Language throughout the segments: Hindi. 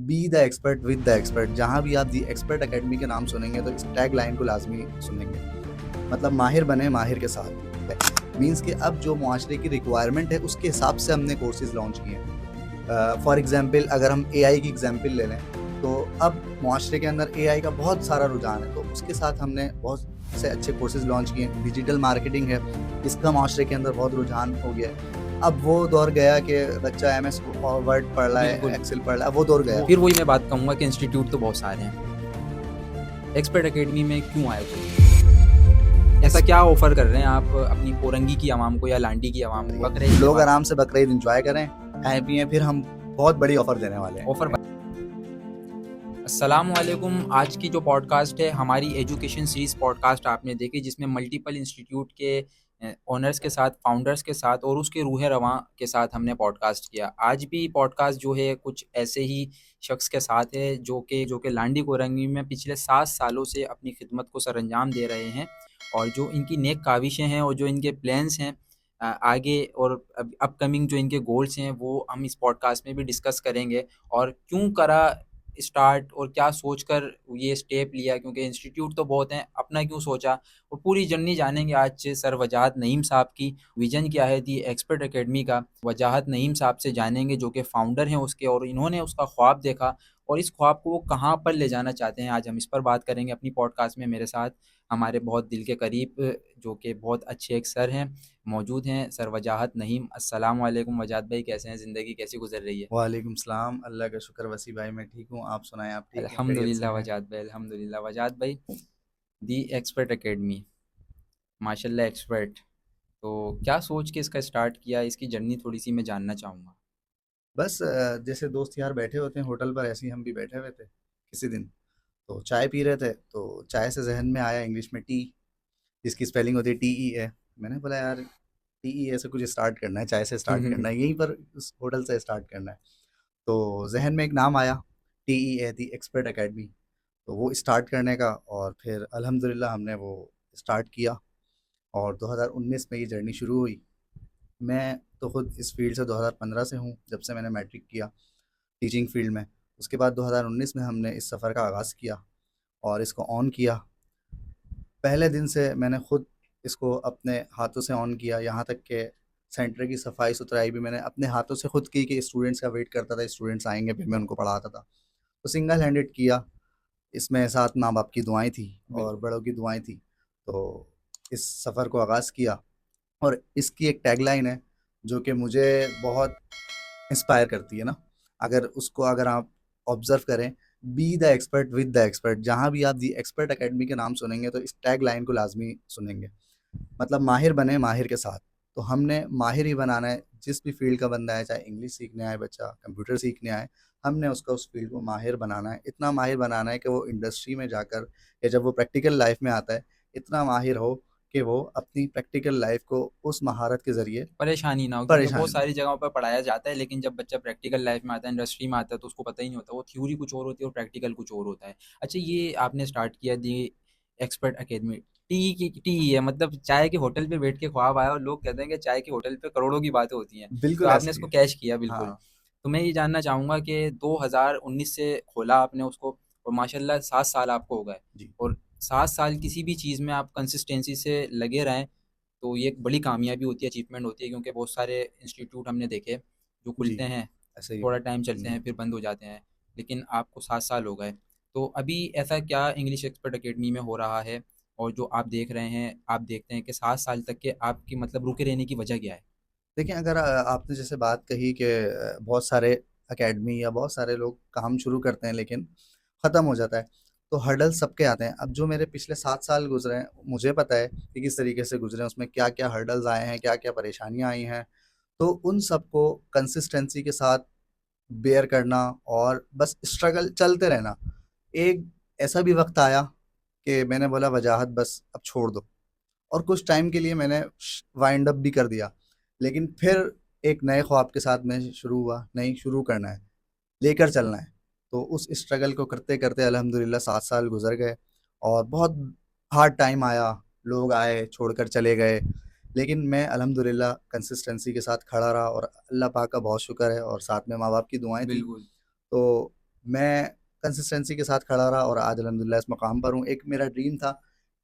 Be the expert with the expert. जहाँ भी आप दी एक्सपर्ट एकेडमी के नाम सुनेंगे तो इस टैग लाइन को लाजमी सुनेंगे। मतलब माहिर बने माहिर के साथ। मीन्स कि अब जो मुआशरे की रिक्वायरमेंट है उसके हिसाब से हमने कोर्सेज लॉन्च किए हैं। फॉर एग्जांपल अगर हम एआई की एग्जांपल ले लें तो अब मुआशरे के अंदर एआई का बहुत सारा रुझान है, तो उसके साथ हमने बहुत से अच्छे कोर्सेज लॉन्च किए हैं। डिजिटल मार्केटिंग है, इसका मुआशरे के अंदर बहुत रुझान हो गया है। अब वो दौर गया कि बच्चा एमएस वर्ड पढ़ रहा है, बिल्कुल। एक्सेल पढ़ रहा है, वो दौर गया। फिर वही मैं बात कहूँगा कि इंस्टीट्यूट तो बहुत सारे हैं, एक्सपर्ट एकेडमी में क्यों आए कोई? ऐसा क्या ऑफर कर रहे हैं आप अपनी कोरंगी की आवाम को या लांडी की आवाम को? बकरे लोग आराम से बकरीद एंजॉय करें, खाएं पिएं, फिर हम बहुत बड़ी ऑफर देने वाले हैं। ऑफर। अस्सलाम वालेकुम। आज की जो पॉडकास्ट है हमारी एजुकेशन सीरीज़ पॉडकास्ट आपने देखी, जिसमें मल्टीपल इंस्टीट्यूट के ओनर्स के साथ, फाउंडर्स के साथ और उसके रूह रवां के साथ हमने पॉडकास्ट किया। आज भी पॉडकास्ट जो है कुछ ऐसे ही शख्स के साथ है जो कि लांडी कोरंगी में पिछले 7 सालों से अपनी खिदमत को सरअंजाम दे रहे हैं, और जो इनकी नेक काविशें हैं और जो इनके प्लान्स हैं आगे, और अपकमिंग जो इनके गोल्स हैं वो हम इस पॉडकास्ट में भी डिस्कस करेंगे। और क्यों करा स्टार्ट और क्या सोचकर ये स्टेप लिया, क्योंकि इंस्टीट्यूट तो बहुत हैं, अपना क्यों सोचा, और पूरी जर्नी जानेंगे आज से सर वजाहत नईम साहब की। विजन क्या है दी एक्सपर्ट एकेडमी का, वजाहत नईम साहब से जानेंगे जो कि फ़ाउंडर हैं उसके, और इन्होंने उसका ख्वाब देखा और इस ख्वाब को वो कहाँ पर ले जाना चाहते हैं, आज हम इस पर बात करेंगे अपनी पॉडकास्ट में। मेरे साथ हमारे बहुत दिल के करीब जो कि बहुत अच्छे एक सर हैं मौजूद हैं, सर वजाहत नईम। अस्सलाम वालेकुम वजाहत भाई, कैसे हैं? ज़िंदगी कैसी गुजर रही है? वालेकुम सलाम, अल्लाह का शुक्र वसी भाई, मैं ठीक हूँ। आप सुनाएं, आप ठीक हैं, खैरियत से अल्हम्दुलिल्लाह हैं? वजाहत भाई, अल्हम्दुलिल्लाह वजाहत भाई। दी एक्सपर्ट एकेडमी, माशाल्लाह एक्सपर्ट, तो क्या सोच के इसका स्टार्ट किया, इसकी जर्नी थोड़ी सी मैं जानना चाहूँगा। बस जैसे दोस्त यार बैठे होते हैं होटल पर, ऐसे ही हम भी बैठे हुए थे किसी दिन। तो चाय पी रहे थे, तो चाय से जहन में आया इंग्लिश में टी, जिसकी स्पेलिंग होती है TEA। मैंने बोला यार TEA से कुछ स्टार्ट करना है, चाय से स्टार्ट करना है, यहीं पर उस होटल से स्टार्ट करना है। तो जहन में एक नाम आया, TEA दी एक्सपर्ट एकेडमी। तो वो स्टार्ट करने का, और फिर अल्हम्दुलिल्लाह हमने वो स्टार्ट किया और 2019 में ये जर्नी शुरू हुई। मैं तो खुद इस फील्ड से 2015 से हूँ, जब से मैंने मैट्रिक किया टीचिंग फील्ड में। उसके बाद 2019 में हमने इस सफ़र का आगाज़ किया और इसको ऑन किया। पहले दिन से मैंने खुद इसको अपने हाथों से ऑन किया, यहाँ तक कि सेंटर की सफाई सुथराई भी मैंने अपने हाथों से खुद की, कि स्टूडेंट्स का वेट करता था, स्टूडेंट्स आएंगे फिर मैं उनको पढ़ाता था। तो सिंगल हैंडेड किया। इसमें साथ माँ बाप की दुआएं थी और बिल्कुल। बड़ों की दुआएं थी। तो इस सफ़र को आगाज़ किया, और इसकी एक टैगलाइन है जो कि मुझे बहुत इंस्पायर करती है ना। अगर आप ऑब्जर्व करें, be the expert with the expert. जहाँ भी आप दी एक्सपर्ट एकेडमी के नाम सुनेंगे तो इस टैग लाइन को लाजमी सुनेंगे। मतलब माहिर बने माहिर के साथ। तो हमने माहिर ही बनाना है, जिस भी फील्ड का बंदा है, चाहे इंग्लिश सीखने आए बच्चा, कंप्यूटर सीखने आए, हमने उसका उस फील्ड को माहिर बनाना है। इतना माहिर बनाना है कि वो इंडस्ट्री में जाकर या जब वो प्रैक्टिकल लाइफ में आता है, इतना माहिर हो कि वो अपनी प्रैक्टिकल लाइफ को उस महारत के ज़रिए परेशानी ना हो, क्योंकि बहुत परेशान। सारी जगहों पर पढ़ाया जाता है, लेकिन जब बच्चा प्रैक्टिकल लाइफ में आता है, इंडस्ट्री में आता है, तो उसको पता ही नहीं होता, वो थ्योरी कुछ और होती है और प्रैक्टिकल कुछ और होता है। अच्छा, ये आपने स्टार्ट किया दी एक्सपर्ट एकेडमी, टी है मतलब चाय के होटल पे बैठ के ख्वाब आया, और लोग कहते हैं कि चाय के होटल पे करोड़ों की बातें होती हैं, तो बिल्कुल आपने ऐसा ही इसको है। कैश किया बिल्कुल। हाँ। तो मैं ये जानना चाहूँगा कि 2019 से खोला आपने उसको, और माशाल्लाह 7 साल आपको हो गए, जी। और 7 साल किसी भी चीज़ में आप कंसिस्टेंसी से लगे रहें तो ये एक बड़ी कामयाबी होती है, अचीवमेंट होती है, क्योंकि बहुत सारे इंस्टीट्यूट हमने देखे जो जी। खुलते हैं, ऐसा ही है। थोड़ा टाइम चलते हैं, फिर बंद हो जाते हैं, लेकिन आपको 7 साल हो गए। तो अभी ऐसा क्या इंग्लिश एक्सपर्ट एकेडमी में हो रहा है, और जो आप देख रहे हैं, आप देखते हैं कि 7 साल तक के आपकी मतलब रुके रहने की वजह क्या है? देखिए, अगर आपने जैसे बात कही कि बहुत सारे एकेडमी या बहुत सारे लोग काम शुरू करते हैं लेकिन ख़त्म हो जाता है, तो हर्डल सबके आते हैं। अब जो मेरे पिछले 7 साल गुज़रे हैं, मुझे पता है कि किस तरीके से गुज़रे हैं, उसमें क्या-क्या हर्डल्स आए हैं, क्या-क्या परेशानियाँ आई हैं। तो उन सबको कंसिस्टेंसी के साथ बेयर करना और बस स्ट्रगल चलते रहना। एक ऐसा भी वक़्त आया कि मैंने बोला वजाहत बस अब छोड़ दो, और कुछ टाइम के लिए मैंने वाइंड अप भी कर दिया। लेकिन फिर एक नए ख्वाब के साथ मैं शुरू हुआ, नहीं शुरू करना है, लेकर चलना है। तो उस स्ट्रगल को करते-करते अल्हम्दुलिल्लाह 7 साल गुज़र गए, और बहुत हार्ड टाइम आया, लोग आए, छोड़कर चले गए। लेकिन मैं अल्हम्दुलिल्लाह कंसिस्टेंसी के साथ खड़ा रहा, और अल्लाह पाक का बहुत शुक्र है, और साथ में माँ-बाप की दुआएँ थी। बिल्कुल। तो मैं कंसिस्टेंसी के साथ खड़ा रहा और आज अल्हम्दुलिल्लाह इस मकाम पर हूँ। एक मेरा ड्रीम था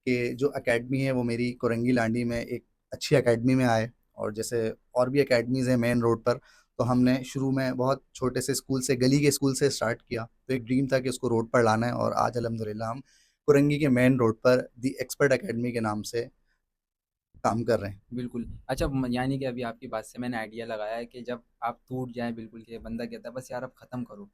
कि जो अकेडमी है वो मेरी कोरंगी लांडी में एक अच्छी अकेडमी में आए, और जैसे और भी अकेडमीज़ हैं मेन रोड पर, तो हमने शुरू में बहुत छोटे से स्कूल से, गली के स्कूल से स्टार्ट किया। तो एक ड्रीम था कि उसको रोड पर लाना है, और आज अल्हम्दुलिल्लाह हम कोरंगी के मेन रोड पर दी एक्सपर्ट अकेडमी के नाम से काम कर रहे हैं। बिल्कुल। अच्छा यानी कि अभी आपकी बात से मैंने आइडिया लगाया है कि जब आप टूट जाएँ बिल्कुल कि बंदा कहता है बस यार अब ख़त्म करो।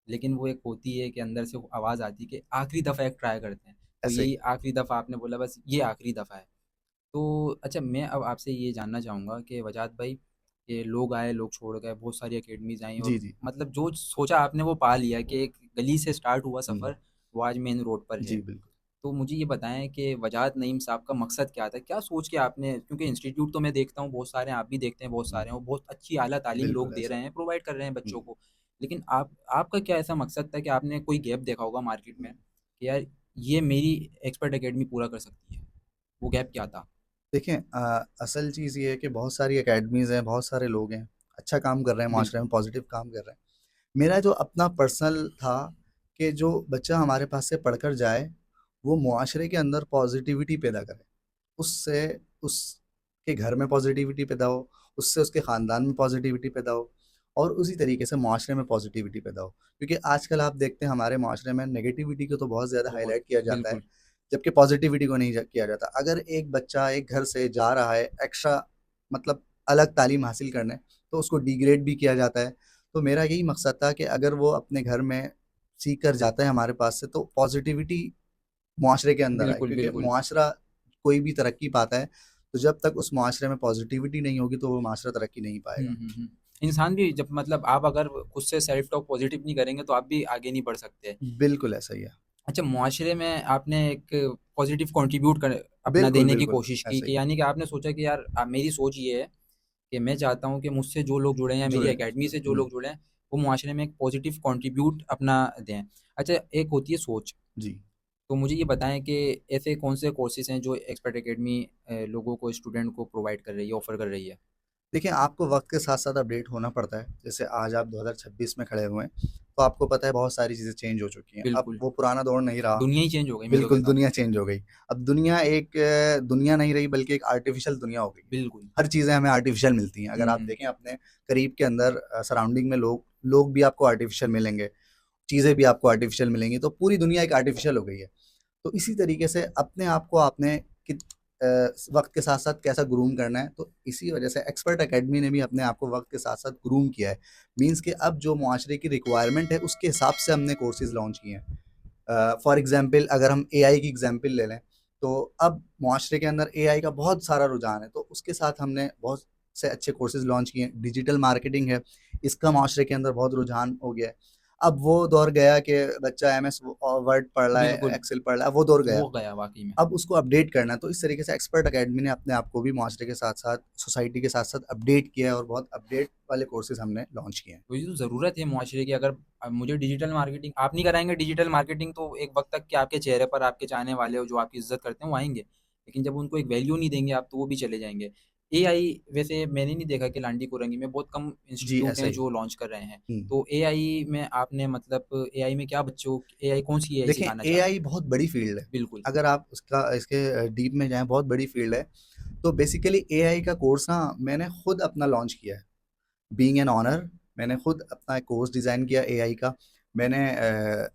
लेकिन वो एक होती है कि अंदर से वो आवाज़ आती है कि आखिरी दफ़ा एक ट्राई करते हैं। तो ऐसे ही। यही आखिरी दफ़ा आपने बोला बस ये आखिरी दफ़ा है। तो अच्छा मैं अब आपसे ये जानना चाहूँगा कि वजाद भाई, ये लोग आए, लोग छोड़ गए, बहुत सारी अकेडमीज़ आई और जी, जी। मतलब जो सोचा आपने वो पा लिया कि एक गली से स्टार्ट हुआ हुँ। सफ़र, वो आज मेन रोड पर है। जी, बिल्कुल। तो मुझे ये बताएँ कि वजाद नईम साहब का मकसद क्या था? क्या सोच के आपने, क्योंकि इंस्टीट्यूट तो मैं देखता हूँ बहुत सारे हैं, आप भी देखते हैं बहुत हुँ। सारे हैं और बहुत अच्छी आला तालीम लोग बिल्कुल दे ऐसा रहे ही। हैं, प्रोवाइड कर रहे हैं हुँ, बच्चों को। लेकिन आपका क्या ऐसा मकसद था कि आपने कोई गैप देखा होगा मार्केट में कि यार ये मेरी एक्सपर्ट अकेडमी पूरा कर सकती है? वो गैप क्या था? देखिए असल चीज़ ये है कि बहुत सारी अकेडमीज़ हैं, बहुत सारे लोग हैं, अच्छा काम कर रहे हैं, माशरे बिल्कुल, में पॉजिटिव काम कर रहे हैं। मेरा जो अपना पर्सनल था कि जो बच्चा हमारे पास से पढ़कर जाए, वो मुआशरे के अंदर पॉजिटिविटी पैदा करे। उससे उसके घर में पॉजिटिविटी पैदा हो, उससे उसके ख़ानदान में पॉजिटिविटी पैदा हो, और उसी तरीके से मुआशरे में पॉजिटिविटी पैदा हो। क्योंकि आजकल आप देखते हैं हमारे मुआशरे में नेगेटिविटी को तो बहुत ज़्यादा बहुत, हाइलाइट किया जाता है, बिल्कुल, जबकि पॉजिटिविटी को नहीं किया जाता। अगर एक बच्चा एक घर से जा रहा है एक्स्ट्रा, मतलब अलग तालीम हासिल करने, तो उसको डिग्रेड भी किया जाता है। तो मेरा यही मकसद था कि अगर वो अपने घर में सीख कर जाता है हमारे पास से, तो पॉजिटिविटी मुआशरे के अंदर आए, बिल्कुल, क्योंकि बिल्कुल। मुआशरा कोई भी तरक्की पाता है, तो जब तक उस मुआशरे में पॉजिटिविटी नहीं होगी तो वो मुआशरा तरक्की नहीं हुँ, पाएगा। हुँ, हुँ। इंसान भी जब मतलब आप अगर खुद से सेल्फ टॉक पॉज़िटिव नहीं करेंगे तो आप भी आगे नहीं बढ़ सकते। बिल्कुल ऐसा ही है। अच्छा मुआशरे में आपने एक पॉज़िटिव कंट्रीब्यूट कर अपना बिल्कुल, देने की बिल्कुल, कोशिश की ऐसा ही कि है। यानी कि आपने सोचा कि यार मेरी सोच ये है कि मैं चाहता हूँ कि मुझसे जो लोग जुड़े हैं या मेरी जुड़े। अकेडमी से जो हुँ, लोग जुड़े हैं, वो मुआशरे में एक पॉज़िटिव कंट्रीब्यूट अपना दें। अच्छा एक होती है सोच, जी। तो मुझे ये बताएँ कि ऐसे कौन से कोर्सेज़ हैं जो एक्सपर्ट अकेडमी लोगों को, स्टूडेंट को प्रोवाइड कर रही है, ऑफ़र कर रही है? देखिए, आपको वक़्त के साथ-साथ अपडेट होना पड़ता है। जैसे आज आप 2026 में खड़े हुए हैं, तो आपको पता है बहुत सारी चीज़ें चेंज हो चुकी हैं। अब बिल्कुल, वो पुराना दौर नहीं रहा। दुनिया ही चेंज हो गई मैं तो बिल्कुल, कहता हूँ। दुनिया चेंज हो गई। अब दुनिया एक दुनिया नहीं रही, बल्कि एक आर्टिफ़िशियल दुनिया हो गई है। बिल्कुल। हर चीज़ें हमें आर्टिफ़िशियल मिलती हैं। अगर हुँ, आप हुँ। देखें अपने करीब के अंदर सराउंडिंग में लोग लोग भी आपको आर्टिफ़िशियल मिलेंगे, चीज़ें भी आपको आर्टिफ़िशियल मिलेंगी, तो पूरी दुनिया एक आर्टिफ़िशियल हो गई है। तो इसी तरीके से अपने आप को आपने वक़्त के साथ-साथ कैसा ग्रूम करना है, तो इसी वजह से एक्सपर्ट अकेडमी ने भी अपने आप को वक़्त के साथ-साथ ग्रूम किया है। मीन्स कि अब जो मुआशरे की रिक्वायरमेंट है, उसके हिसाब से हमने कोर्सेज़ लॉन्च किए हैं। फॉर एग्ज़ाम्पल अगर हम एआई की एग्ज़ाम्पल ले लें, तो अब मुआशरे के अंदर एआई का बहुत सारा रुझान है, तो उसके साथ हमने बहुत से अच्छे कोर्सेज़ लॉन्च किए हैं। डिजिटल मार्केटिंग है, इसका मुआशरे के अंदर बहुत रुझान हो गया है। अब वो दौर गया कि बच्चा एमएस वर्ड पढ़ रहा है, बिल्कुल, एक्सेल पढ़ रहा है, वो दौर गया। वो गया वाक़ई में। अब उसको अपडेट करना है, तो इस तरीके से एक्सपर्ट अकेडमी ने अपने आप को भी मुआशरे के साथ-साथ, सोसाइटी के साथ-साथ अपडेट किया है, और बहुत अपडेट वाले कोर्सेज़ हमने लॉन्च किए हैं। तो ये तो ज़रूरत है मुआशरे की। अगर मुझे डिजिटल मार्केटिंग आप नहीं कराएँगे डिजिटल मार्केटिंग तो एक वक़्त तक के आपके चेहरे पर आपके चाहने वाले हो, जो आपकी इज़्ज़त करते हैं, वो आएँगे। लेकिन जब उनको एक वैल्यू नहीं देंगे आप, तो वो भी चले जाएँगे। एआई वैसे मैंने नहीं देखा कि लांडी कुरंगी में बहुत कम जी, इंस्टीट्यूट ऐसा हैं ही। जो लॉन्च कर रहे हैं। हुँ। तो एआई में आपने मतलब एआई में क्या बच्चों एआई कौन-सी एआई देखिए, सिखाना चाहते एआई हैं? बहुत बड़ी फ़ील्ड है। बिल्कुल, अगर आप उसका इसके डीप में जाएँ, बहुत बड़ी फ़ील्ड है। तो बेसिकली एआई का कोर्स ना मैंने खुद अपना लॉन्च किया है। बीइंग एन ओनर, मैंने खुद अपना एक कोर्स डिज़ाइन किया एआई का। मैंने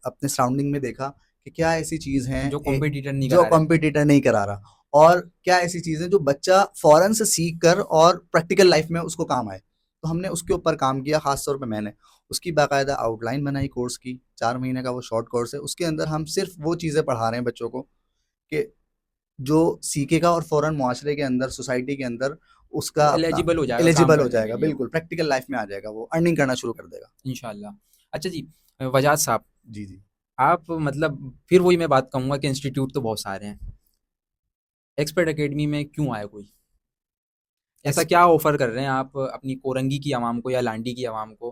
अपने सराउंडिंग में देखा कि क्या ऐसी चीज़ हैं जो कॉम्पिटिटर नहीं जो करा रहा है। कॉम्पिटिटर नहीं करा रहा, और क्या ऐसी चीज़ें जो बच्चा फ़ौरन से सीख कर और प्रैक्टिकल लाइफ़ में उसको काम आए। तो हमने उसके ऊपर काम किया, ख़ास तौर पे मैंने। उसकी बाकायदा आउटलाइन बनाई कोर्स की, 4 महीने का वो शॉर्ट कोर्स है। उसके अंदर हम सिर्फ़ वो चीज़ें पढ़ा रहे हैं बच्चों को कि जो सीखेगा और फ़ौरन मुआशरे के अंदर, सोसाइटी के अंदर उसका वो अपना एलिजिबल हो जाएगा काम एलिजिबल हो करने के जाएगा, लिए वो, बिल्कुल, प्रैक्टिकल लाइफ़ में आ जाएगा वो, अर्निंग करना शुरू कर देगा। इंशाल्लाह। अच्छा जी, वजाद साहब, जी, जी। आप मतलब फिर वही मैं बात कहूँगा कि इंस्टीट्यूट तो बहुत सारे हैं। एक्सपर्ट अकेडमी में क्यों आए कोई? ऐसा एक्स क्या ऑफ़र कर रहे हैं आप अपनी कोरंगी की आवाम को या लांडी की आवाम को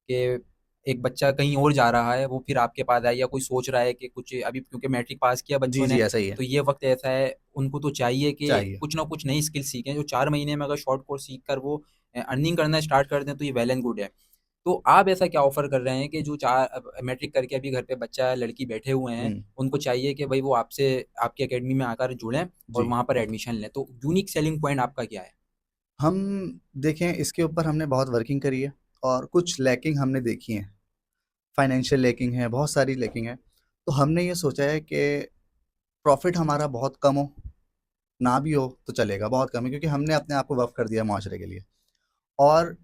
कि एक बच्चा कहीं और जा रहा है, वो फिर आपके पास आए, या कोई सोच रहा है कि कुछ अभी क्योंकि मैट्रिक पास किया जी, बच्चों ने, जी, ऐसा ही है। तो ये वक़्त ऐसा है, उनको तो चाहिए कि चाहिए। कुछ ना कुछ नई स्किल सीखें, जो 4 महीने में अगर शॉर्ट कोर्स सीख कर वो अर्निंग करना स्टार्ट कर दें, तो ये वेल एंड गुड है। तो आप ऐसा क्या ऑफर कर रहे हैं कि जो चार मैट्रिक करके अभी घर पे बच्चा लड़की बैठे हुए हैं, उनको चाहिए कि भाई वो आपसे आपकी एकेडमी में आकर जुड़ें और जी। वहाँ पर एडमिशन लें, तो यूनिक सेलिंग पॉइंट आपका क्या है? हम देखें, इसके ऊपर हमने बहुत वर्किंग करी है और कुछ लैकिंग हमने देखी है। फाइनेंशियल लैकिंग है, बहुत सारी लैकिंग है। तो हमने ये सोचा है कि प्रॉफिट हमारा बहुत कम हो, ना भी हो तो चलेगा, बहुत कम है, क्योंकि हमने अपने आप को वफ़ कर दिया है माशरे के लिए। और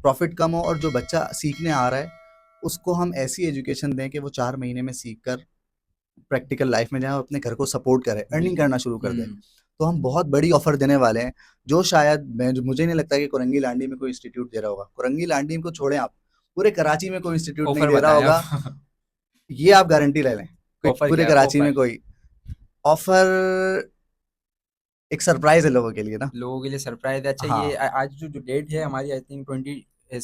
प्रॉफिट कम हो और जो बच्चा सीखने आ रहा है उसको हम ऐसी एजुकेशन दें कि वो 4 महीने में सीख कर प्रैक्टिकल लाइफ में जाए और अपने घर को सपोर्ट करे, अर्निंग बिल्कुल। करना शुरू कर दे। तो हम बहुत बड़ी ऑफर देने वाले हैं, जो शायद मुझे नहीं लगता कि कुरंगी लांडी में कोई इंस्टीट्यूट दे रहा होगा। कुरंगी लांडी को छोड़ें आप, पूरे कराची में कोई इंस्टीट्यूट नहीं ऑफर दे रहा बताएं होगा, आप। ये आप गारंटी ले लें। कोई ऑफर पूरे क्या है कराची में ऑफर? कोई ऑफर, एक सरप्राइज है लोगों के लिए ना। लोगों के लिए सरप्राइज है। अच्छा, ये हाँ, आज जो डेट है हमारी, आई थिंक 22 है,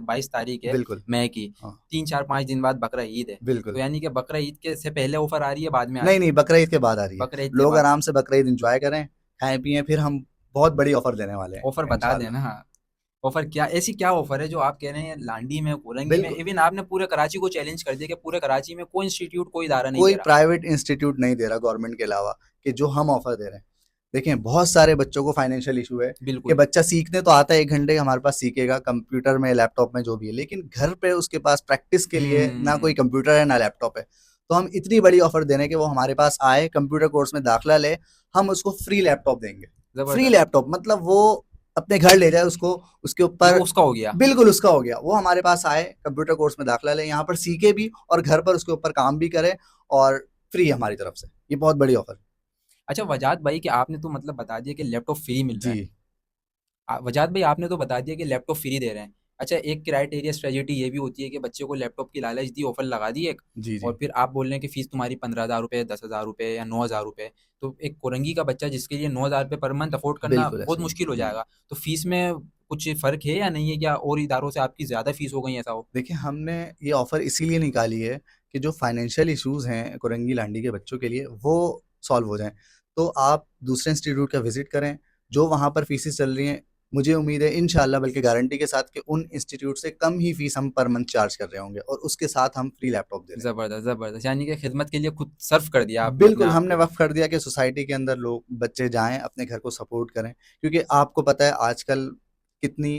22 तारीख है बिल्कुल। मई की। हाँ, 3 4 5 दिन बाद बकरा ईद है, तो बिल्कुल। यानी कि बकरा ईद के से पहले ऑफर आ रही है, बाद में आ नहीं, रही है? नहीं, बकरा ईद के बाद आ रही है। बकरा ईद के लोग बाद। आराम से बकरा ईद एन्जॉय करें, खाएँ-पिएँ, फिर हम बहुत बड़ी ऑफर देने वाले हैं ऑफर बता इंशाल्लाह। देना। हाँ, ऑफर क्या, ऐसी क्या ऑफर है जो आप कह रहे हैं लांडी में, कोलंगी में, बिल्कुल, इवन आपने पूरे कराची को चैलेंज कर दिया कि पूरे कराची में कोई इंस्टीट्यूट, कोई इदारा नहीं दे कोई रहा? प्राइवेट इंस्टीट्यूट नहीं दे रहा गवर्नमेंट के अलावा, कि जो हम ऑफर दे रहे हैं। देखें, बहुत सारे बच्चों को फाइनेंशियल इशू है कि बिल्कुल। बच्चा सीखने तो आता है, 1 घंटे हमारे पास सीखेगा कंप्यूटर में, लैपटॉप में, जो भी है, लेकिन घर पे उसके पास प्रैक्टिस के लिए ना कोई हम्म। कंप्यूटर है ना लैपटॉप है। तो हम इतनी बड़ी ऑफर दे रहे हैं कि वो हमारे पास आए, कंप्यूटर कोर्स में दाखिला ले, हम उसको फ्री लैपटॉप देंगे। फ्री जबरदस्त। लैपटॉप मतलब वो अपने घर ले जाए उसको, उसके ये वो ऊपर उसका हो गया। बिल्कुल उसका हो गया। वो हमारे पास आए, कंप्यूटर कोर्स में दाखिला ले, यहाँ पर सीखे भी और घर पर उसके ऊपर काम भी करे, और फ्री हमारी तरफ से। ये बहुत बड़ी ऑफर। अच्छा वजाद भाई, कि आपने तो मतलब बता दिया कि लैपटॉप फ्री मिल रहा जी, है। वजाद भाई, आपने तो बता दिया कि लैपटॉप फ्री दे रहे हैं। अच्छा, एक क्राइटेरिया स्ट्रेटेजी ये भी होती है कि बच्चे को लैपटॉप की लालच दी, ऑफर लगा दी एक, जी, जी। और फिर आप बोल रहे हैं कि फीस तुम्हारी 15,000 रुपये, 10,000 रुपये या 9,000 रुपये। तो एक कोरंगी का बच्चा जिसके लिए 9,000 रुपये पर मंथ अफोर्ड करना बिल्कुल बहुत ऐसा ही है। मुश्किल हो जाएगा, तो फीस में कुछ फ़र्क है या नहीं है, क्या और इदारों से आपकी ज़्यादा फीस हो गई, ऐसा हो? देखिए, हमने ये ऑफर इसीलिए निकाली है कि जो फाइनेंशियल इश्यूज़ हैं कुरंगी लांडी के बच्चों के लिए, वो सॉल्व हो जाएँ। तो आप दूसरे इंस्टीट्यूट का विज़िट करें, जो वहाँ पर फीसेस चल रही हैं, मुझे उम्मीद है इंशाअल्लाह, बल्कि गारंटी के साथ, कि उन इंस्टीट्यूट से कम ही फीस हम पर मंथ चार्ज कर रहे होंगे, और उसके साथ हम फ्री लैपटॉप दे रहे हैं। ज़बरदस्त, ज़बरदस्त, यानी कि खिदमत के लिए खुद सर्व कर दिया आपने अपने बिल्कुल, आप हमने को। वक़्फ़ कर दिया कि सोसाइटी के अंदर लोग, बच्चे जाएँ, अपने घर को सपोर्ट करें। क्योंकि आपको पता है आजकल कितनी,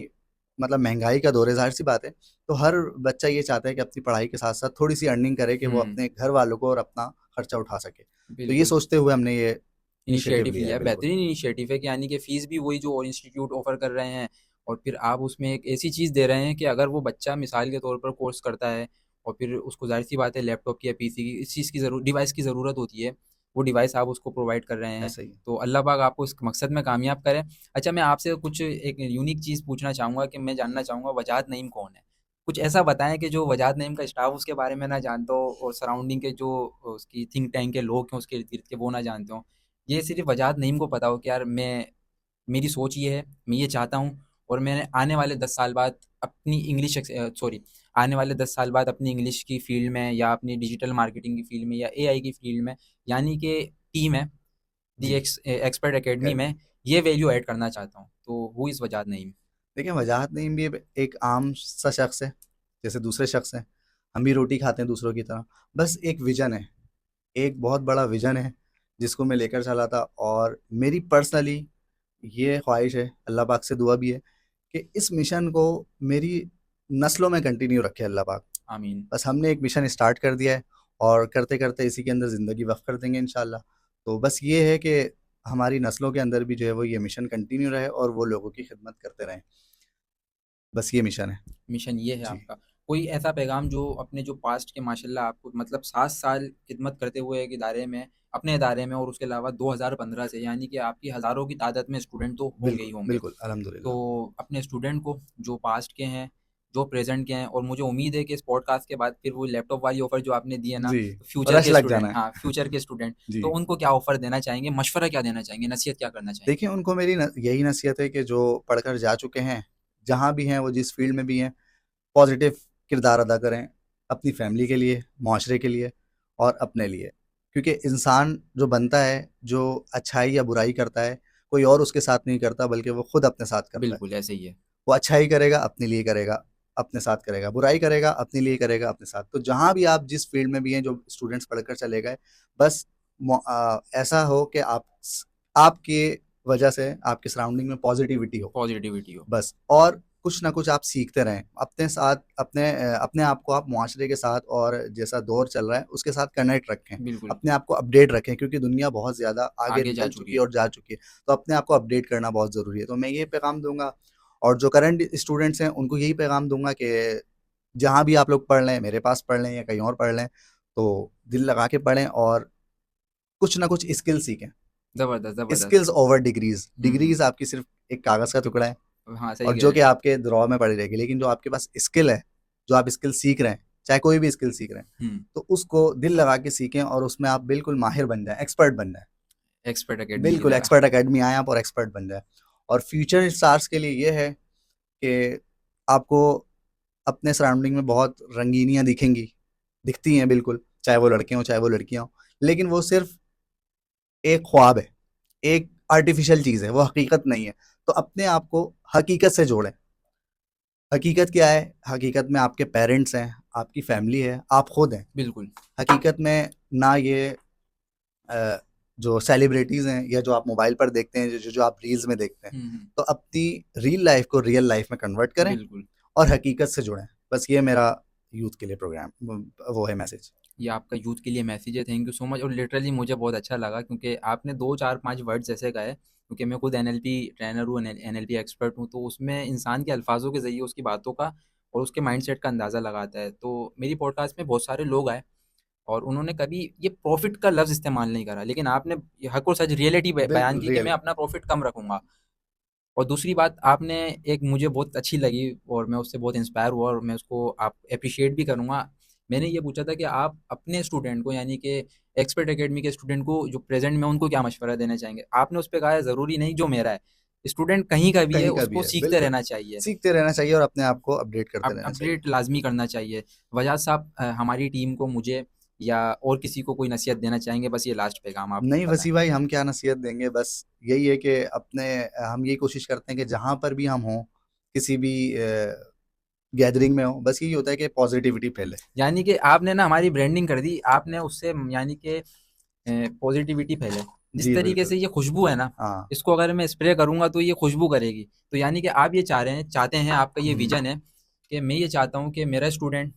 मतलब महँगाई का दौर है, ज़ाहिर-सी बात है। तो हर बच्चा ये चाहता है कि अपनी पढ़ाई के साथ-साथ थोड़ी-सी अर्निंग करे, कि वो हुँ, अपने घर वालों को और अपना खर्चा उठा सके। तो ये बिल्कुल। सोचते हुए हमने ये इनिशिएटिव इनिशिएटिव लिया है, लिया है, बिल्कुल। बेहतरीन इनिशिएटिव है कि यानी कि फ़ीस भी वही जो और इंस्टीट्यूट ऑफ़र कर रहे हैं, और फिर आप उसमें एक ऐसी चीज़ दे रहे हैं कि अगर वो बच्चा मिसाल के तौर पर कोर्स करता है और फिर उसको ज़ाहिर-सी बात है लैपटॉप की या पीसी की, इस चीज़ की डिवाइस की ज़रूरत होती है, वो डिवाइस आप उसको प्रोवाइड कर रहे हैं। ऐसा ही है। तो अल्लाह पाक आपको इस मकसद में कामयाब करे। अच्छा, मैं आपसे कुछ एक यूनिक चीज़ पूछना चाहूँगा कि मैं जानना चाहूँगा वजाद नईम कौन है? कुछ ऐसा बताएँ कि जो वजाद नईम का स्टाफ उसके बारे में ना जानता हो, और सराउंडिंग के जो उसकी थिंक टैंक के लोग हैं उसके इर्द-गिर्द के, वो ना जानते हों। ये सिर्फ़ वजाद नईम को पता हो कि यार मैं, मेरी सोच ये है, मैं ये चाहता हूँ, और मैंने आने वाले 10 साल बाद अपनी आने वाले 10 साल बाद अपनी इंग्लिश की फ़ील्ड में या अपनी डिजिटल मार्केटिंग की फ़ील्ड में या एआई की फ़ील्ड में, यानी कि टीम है, दी जी, एक्सपर्ट अकेडमी अकेडमी। में, ये वैल्यू ऐड करना चाहता हूँ। तो हू इज़ वजाद नईम? देखिए, वजाहत नईम भी एक आम सा शख्स है, जैसे दूसरे शख्स हैं। हम भी रोटी खाते हैं दूसरों की तरह। बस एक विज़न है, एक बहुत बड़ा विज़न है, जिसको मैं लेकर चला था, और मेरी पर्सनली ये ख्वाहिश है, अल्लाह पाक से दुआ भी है, कि इस मिशन को मेरी नस्लों में कंटिन्यू रखे अल्लाह पाक। आमीन। बस हमने एक मिशन स्टार्ट कर दिया है, और करते-करते इसी के अंदर ज़िंदगी वक़्फ़ कर देंगे इंशाअल्लाह। तो बस ये है कि हमारी नस्लों के अंदर भी जो है वो ये मिशन कंटिन्यू रहे, और वो लोगों की खिदमत करते रहें। बस ये मिशन है। मिशन ये है जी। आपका। कोई ऐसा पैगाम जो अपने जो पास्ट के माशाल्लाह आपको मतलब 7 साल खिदमत करते हुए एक इदारे में, अपने इदारे में, और उसके अलावा 2015 से, यानी कि आपकी हज़ारों की तादाद में स्टूडेंट तो होंगे ही बिल्कुल, होंगे। बिल्कुल, तो अल्हम्दुलिल्लाह। अपने स्टूडेंट को, जो पास्ट के हैं, जो प्रेज़ेंट के हैं, और मुझे उम्मीद है कि इस पॉडकास्ट के बाद फिर वो लैपटॉप वाली ऑफ़र जो आपने दी है ना, जी, फ्यूचर रश के लग जाना स्टूडेंट, है। हाँ, फ्यूचर के स्टूडेंट, तो जी। उनको क्या ऑफ़र देना चाहेंगे? मशवरा क्या देना चाहेंगे? नसीहत क्या करना चाहेंगे? देखिए, उनको मेरी यही नसीहत है कि जो पढ़कर जा चुके हैं, जहाँ भी हैं, वो जिस फ़ील्ड में भी हैं, पॉज़िटिव किरदार अदा करें, अपनी फ़ैमिली के लिए, माशरे के लिए, और अपने लिए। क्योंकि इंसान जो बनता है, जो अच्छाई या बुराई करता है, कोई और उसके साथ नहीं करता, बल्कि वो खुद अपने साथ करता है। बिल्कुल, ऐसे ही है। वो अच्छाई करेगा, अपने लिए करेगा, अपने साथ करेगा, बुराई करेगा अपने लिए करेगा अपने साथ। तो जहाँ भी आप जिस फील्ड में भी हैं, जो स्टूडेंट्स पढ़कर चले गए, बस ऐसा हो कि आपके वजह से आपके सराउंडिंग में पॉजिटिविटी हो, पॉजिटिविटी हो। बस। और कुछ ना कुछ आप सीखते रहें अपने साथ, अपने आप को आप मुआशरे के साथ और जैसा दौर चल रहा है उसके साथ कनेक्ट रखें, बिल्कुल, अपने आप को अपडेट रखें, क्योंकि दुनिया बहुत ज़्यादा आगे आगे जा निकल चुकी चुकी है है। और जा चुकी है। तो अपने आप को अपडेट करना बहुत ज़रूरी है। तो मैं ये पैगाम दूंगा, और जो करंट स्टूडेंट्स हैं उनको यही पैगाम दूंगा कि जहाँ भी आप लोग पढ़ लें, मेरे पास पढ़ लें या कहीं और पढ़ लें, तो दिल लगा के पढ़ें और कुछ ना कुछ स्किल सीखें। ज़बरदस्त, ज़बरदस्त। स्किल्स ओवर डिग्रीज, हुँ, डिग्रीज आपकी सिर्फ एक कागज का टुकड़ा है हाँ, सही और कह जो रहे कि हैं। आपके ड्रॉर में पड़ी रहेगी। लेकिन जो आपके पास स्किल है, जो आप स्किल सीख रहे हैं, चाहे कोई भी स्किल सीख रहे हैं, हुँ, तो उसको दिल लगा के सीखें और उसमें आप बिल्कुल माहिर बन जाएं, एक्सपर्ट बन जाएं। एक्सपर्ट अकेडमी की बिल्कुल तरह। एक्सपर्ट एकेडमी आए आप और एक्सपर्ट बन जाए। और फ्यूचर स्टार्स के लिए ये है कि आपको अपने सराउंडिंग में बहुत रंगीनियां दिखेंगी, दिखती हैं बिल्कुल, चाहे वो लड़के हों चाहे वो लड़कियां हों, लेकिन वो सिर्फ एक ख्वाब है, एक आर्टिफिशियल चीज़ है, वो हकीकत नहीं है। तो अपने आप को हकीकत से जोड़ें। हकीकत क्या है? हकीकत में आपके पेरेंट्स हैं, आपकी फैमिली है, आप खुद हैं। बिल्कुल। हकीकत में ना ये अ, जो सेलिब्रिटीज़ हैं या जो आप मोबाइल पर देखते हैं, जो आप रील्स में देखते हैं, हुँ, हुँ, तो अपनी रियल लाइफ को रियल लाइफ में कन्वर्ट करें बिल्कुल। और हकीकत से जुड़ें। बस ये मेरा यूथ के लिए प्रोग्राम वो है मैसेज। ये आपका यूथ के लिए मैसेज है। Thank you so much. और लिटरली मुझे बहुत अच्छा लगा क्योंकि आपने 2, 4, 5 वर्ड्स ऐसे कहे, क्योंकि मैं खुद एनएलपी ट्रेनर हूँ, एनएलपी एक्सपर्ट हूँ, तो उसमें इंसान के अल्फाजों के ज़रिए उसकी बातों का और उसके माइंडसेट का अंदाज़ा लगाता है। तो मेरी पॉडकास्ट में बहुत सारे लोग आए और उन्होंने कभी ये प्रॉफ़िट का लफ्ज़ इस्तेमाल नहीं करा, लेकिन आपने ये हक़ और सच रियलिटी बयान बिल्कुल की कि मैं रियल। अपना प्रॉफ़िट कम रखूँगा। और दूसरी बात आपने एक मुझे बहुत अच्छी लगी और मैं उससे बहुत इंस्पायर हुआ और मैं उसको आप एप्रिशिएट भी करूँगा। मैंने ये पूछा था कि आप अपने स्टूडेंट को, यानी कि एक्सपर्ट अकेडमी के स्टूडेंट को जो प्रेज़ेंट में, उनको क्या मशवरा देना चाहेंगे? आपने उस पे कहा है ज़रूरी नहीं जो मेरा है, स्टूडेंट कहीं का भी है कहीं का भी उसको है, सीखते बिल्कुल। रहना चाहिए। सीखते रहना चाहिए और अपने आप को अपडेट करते रहना चाहिए। अपडेट लाज़मी करना चाहिए। वजाद साहब, हमारी टीम को, मुझे या और किसी को कोई नसीहत देना चाहेंगे? बस ये लास्ट पैगाम आप नहीं बताएँ। वसी भाई, हम क्या नसीहत देंगे, बस यही है कि हम यही कोशिश करते हैं कि जहाँ पर भी हम हों, किसी भी गैदरिंग में हों, बस यही होता है कि पॉजिटिविटी फैले। यानी कि आपने ना हमारी ब्रांडिंग कर दी, आपने उससे यानी कि पॉजिटिविटी फैले। जिस जी तरीके बिल्कुल। से ये खुशबू है ना, हाँ। इसको अगर मैं स्प्रे करूँगा तो ये खुशबू करेगी। तो यानी कि आप ये चाहते हैं, आपका ये हम्म। विज़न है कि मैं ये चाहता हूँ कि मेरा स्टूडेंट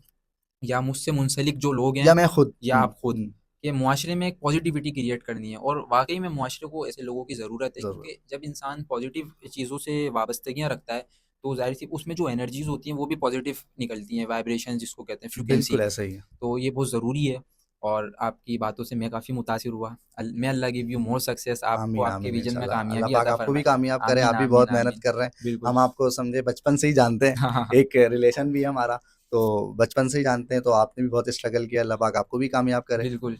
या मुझसे मुंसलिक जो लोग हैं या मैं खुद। या आप खुद, कि मुआशरे में एक पॉजिटिविटी क्रिएट करनी है। और वाक़ई में मुआशरे को ऐसे लोगों की ज़रूरत है, जरूर। क्योंकि जब इंसान पॉजिटिव चीज़ों से वाबस्तगियाँ रखता है, तो ज़ाहिर-सी उसमें जो एनर्जीज़ होती हैं वो भी पॉजिटिव निकलती हैं, वाइब्रेशंस जिसको कहते हैं, फ्रीक्वेंसी। बिल्कुल ऐसा ही है। तो ये बहुत ज़रूरी है और आपकी बातों से मैं काफ़ी मुतासिर हुआ। मे अल्लाह गिव यू मोर सक्सेस, आपको आमीन आपके आमीन विज़न में इंशाल्लाह, अल्लाह कामयाबी पाक अता आपको भी फ़रमाए। कामयाब करे। आमीन, आप भी आमीन, बहुत मेहनत आमीन। कर रहे हैं। बिल्कुल। हम आपको समझे बचपन से ही जानते हैं, हाँ, हाँ, हाँ। एक रिलेशन भी है हमारा, तो बचपन से ही जानते हैं। तो आपने भी बहुत स्ट्रगल किया, अल्लाह पाक आपको भी कामयाब करे। बिल्कुल।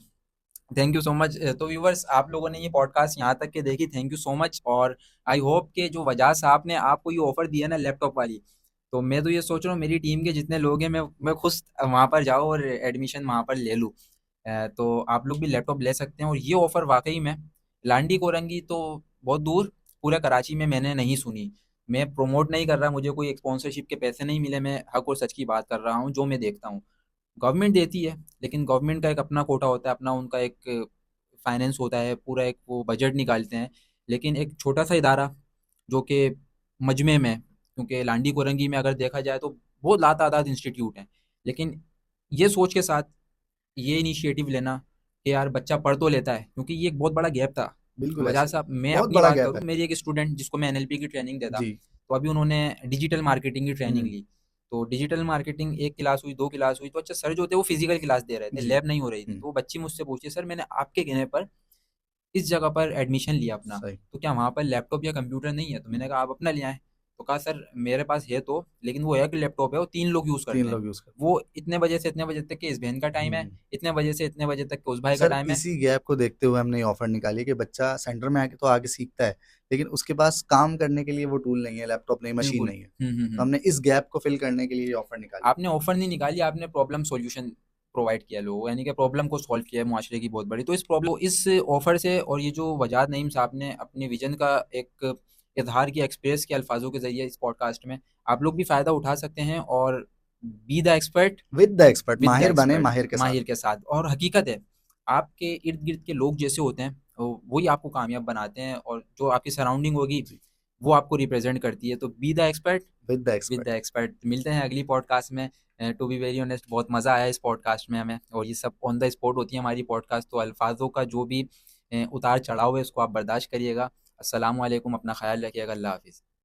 Thank you so much. तो व्यूअर्स, आप लोगों ने ये पॉडकास्ट यहाँ तक के देखी, थैंक यू सो मच। और आई होप कि जो वजह साहब ने आपको ये ऑफ़र दिया ना लैपटॉप वाली, तो मैं तो ये सोच रहा हूँ मेरी टीम के जितने लोग हैं, मैं खुद वहाँ पर जाऊँ और एडमिशन वहाँ पर ले लूँ। तो आप लोग भी लैपटॉप ले सकते हैं और ये ऑफ़र वाक़ई में लांडी कोरंगी तो बहुत दूर, पूरे कराची में मैंने नहीं सुनी। मैं प्रमोट नहीं कर रहा, मुझे कोई स्पॉन्सरशिप के पैसे नहीं मिले, मैं हक़ और सच की बात कर रहा हूँ, जो मैं देखता हूँ। गवर्नमेंट देती है, लेकिन गवर्नमेंट का एक अपना कोटा होता है, अपना उनका एक फाइनेंस होता है, पूरा एक वो बजट निकालते हैं। लेकिन एक छोटा-सा इदारा जो कि मजमे में, क्योंकि लांडी कोरंगी में अगर देखा जाए तो बहुत लातादाद इंस्टीट्यूट हैं। लेकिन ये सोच के साथ ये इनिशिएटिव लेना कि यार बच्चा पढ़ तो लेता है, क्योंकि ये एक बहुत बड़ा गैप था। बिल्कुल वजह ऐसा ही साहब, है, मैं बहुत अपनी बड़ा बात गैप करूँ, है। मेरी एक स्टूडेंट जिसको मैं एनएलपी की ट्रेनिंग देता, जी। तो अभी उन्होंने डिजिटल मार्केटिंग की ट्रेनिंग हम्म। ली। तो डिजिटल मार्केटिंग 1 क्लास हुई, 2 क्लास हुई, तो अच्छा सर जो थे वो फिज़िकल क्लास दे रहे थे, जी। लैब नहीं हो रही थी। हम्म। तो वो बच्ची मुझसे पूछती है, "सर मैंने आपके कहने पर इस जगह पर एडमिशन लिया अपना, सही। तो क्या वहाँ पर लैपटॉप या कंप्यूटर नहीं है?" तो मैंने कहा आप अपना ले आएँ। तो कहा सर मेरे पास है तो, लेकिन वो एक लैपटॉप है, वो 3 लोग यूज़ तीन करते हैं। लोग यूज करते वो इतने बजे से इतने बजे तक के इस बहन का टाइम है, हैं। इतने बजे से इतने बजे तक के उस भाई का सर टाइम है। इसी गैप को देखते हुए हमने ये ऑफर निकाली कि बच्चा सेंटर में आके तो आगे सीखता है, लेकिन उसके पास काम करने के लिए वो टूल नहीं है, लैपटॉप नहीं, मशीन बिल्कुल। नहीं है। तो हुँ। हमने इस गैप को फिल करने के लिए ये ऑफर निकाली। आपने ऑफ़र नहीं निकाली, आपने प्रॉब्लम सॉल्यूशन प्रोवाइड किया लोगों को, यानी कि प्रॉब्लम को सॉल्व किया है मुआशरे की बहुत बड़ी। तो इस ऑफ़र से और ये जो वजाद नईम साहब ने अपने विज़न का एक इजहार किया, एक्सप्रेस किया अल्फाजों के ज़रिए इस पॉडकास्ट में। आप लोग भी फ़ायदा उठा सकते हैं और be the expert with the expert, with the माहिर बने एक्सपर्ट, माहिर के साथ। माहिर के साथ। और हकीकत है, आपके इर्द-गिर्द के लोग जैसे होते हैं, वही आपको कामयाब बनाते हैं, और जो आपकी सराउंडिंग होगी, जी, वो आपको रिप्रेज़ेंट करती है। तो be the expert with the with the expert. Expert. मिलते हैं अगली पॉडकास्ट में। टू बी वेरी ऑनेस्ट, बहुत मज़ा आया इस पॉडकास्ट में हमें, और ये सब ऑन द स्पॉट होती है हमारी पॉडकास्ट, तो अल्फाजों का जो भी उतार-चढ़ाव है, उसको आप बर्दाश्त करिएगा। अस्सलामु अलैकुम, अपना ख़याल रखिएगा। अल्लाह हाफ़िज़।